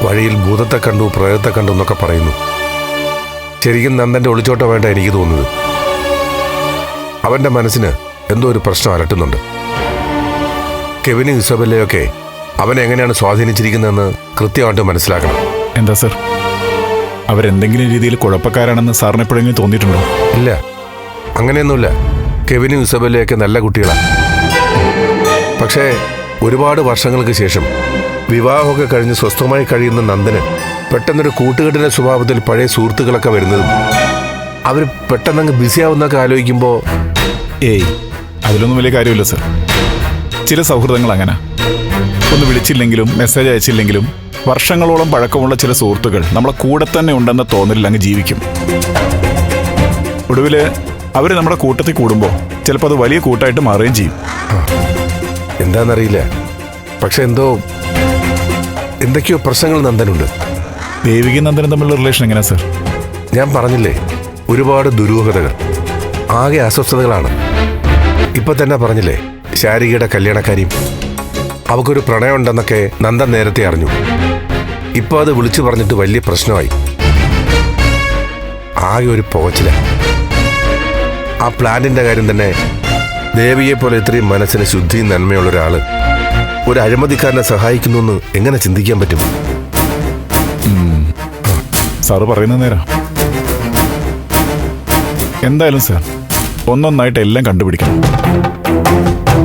വഴിയിൽ ഭൂതത്തെ കണ്ടു പ്രേതത്തെ കണ്ടു എന്നൊക്കെ പറയുന്നു. ശരിക്കും നന്ദൻ്റെ ഒളിച്ചോട്ടം വേണ്ട എനിക്ക് തോന്നുന്നത്. അവൻ്റെ മനസ്സിന് എന്തോ ഒരു പ്രശ്നം അലട്ടുന്നുണ്ട്. കെവിനും ഇസബല്ലയൊക്കെ അവനെ എങ്ങനെയാണ് സ്വാധീനിച്ചിരിക്കുന്നതെന്ന് കൃത്യമായിട്ട് മനസ്സിലാക്കണം. എന്താ സർ, അവരെന്തെങ്കിലും രീതിയിൽ കുഴപ്പക്കാരാണെന്ന് സാറിന് എപ്പോഴെങ്കിലും തോന്നിയിട്ടുണ്ടോ? ഇല്ല, അങ്ങനെയൊന്നുമില്ല. കെവിനും ഇസബല്ലയൊക്കെ നല്ല കുട്ടികളാണ്. പക്ഷേ ഒരുപാട് വർഷങ്ങൾക്ക് ശേഷം വിവാഹമൊക്കെ കഴിഞ്ഞ് സ്വസ്ഥമായി കഴിയുന്ന നന്ദന് പെട്ടെന്നൊരു കൂട്ടുകെട്ടിൻ്റെ സ്വഭാവത്തിൽ പഴയ സുഹൃത്തുക്കളൊക്കെ വരുന്നതും അവർ പെട്ടെന്നങ്ങ് ബിസിയാവുന്നൊക്കെ ആലോചിക്കുമ്പോൾ ഏയ്, അതിലൊന്നും വലിയ കാര്യമില്ല സർ. ചില സൗഹൃദങ്ങൾ അങ്ങനെ, ഒന്ന് വിളിച്ചില്ലെങ്കിലും മെസ്സേജ് അയച്ചില്ലെങ്കിലും വർഷങ്ങളോളം പഴക്കമുള്ള ചില സുഹൃത്തുക്കൾ നമ്മളെ കൂടെ തന്നെ ഉണ്ടെന്ന തോന്നലിൽ അങ്ങ് ജീവിക്കും. ഒടുവിൽ അവർ നമ്മുടെ കൂട്ടത്തിൽ കൂടുമ്പോൾ ചിലപ്പോൾ അത് വലിയ കൂട്ടായിട്ട് മാറുകയും ചെയ്യും. എന്താണെന്നറിയില്ല, പക്ഷെ എന്തൊക്കെയോ പ്രശ്നങ്ങൾ നന്ദനുണ്ട്. ദേവികയും നന്ദനും തമ്മിലുള്ള റിലേഷൻ എങ്ങനെയാ സർ? ഞാൻ പറഞ്ഞില്ലേ, ഒരുപാട് ദുരൂഹതകൾ, ആകെ അസ്വസ്ഥതകളാണ്. ഇപ്പൊ തന്നെ പറഞ്ഞില്ലേ, ശാരികയുടെ കല്യാണക്കാരിയും അവക്കൊരു പ്രണയം ഉണ്ടെന്നൊക്കെ നന്ദൻ നേരത്തെ അറിഞ്ഞു. ഇപ്പൊ അത് വിളിച്ചു പറഞ്ഞിട്ട് വലിയ പ്രശ്നമായി. ആകെ ഒരു പോച്ചില. ആ പ്ലാന്റിന്റെ കാര്യം തന്നെ, ദേവിയെ പോലെ ഇത്രയും മനസ്സിന് ശുദ്ധിയും നന്മയുള്ള ഒരാള് ഒരു അഴിമതിക്കാരനെ സഹായിക്കുന്നു എന്ന് എങ്ങനെ ചിന്തിക്കാൻ പറ്റും? സാറ് പറയുന്നത് നേരാ. എന്തായാലും സാർ, ഒന്നൊന്നായിട്ട് എല്ലാം കണ്ടുപിടിക്കണം.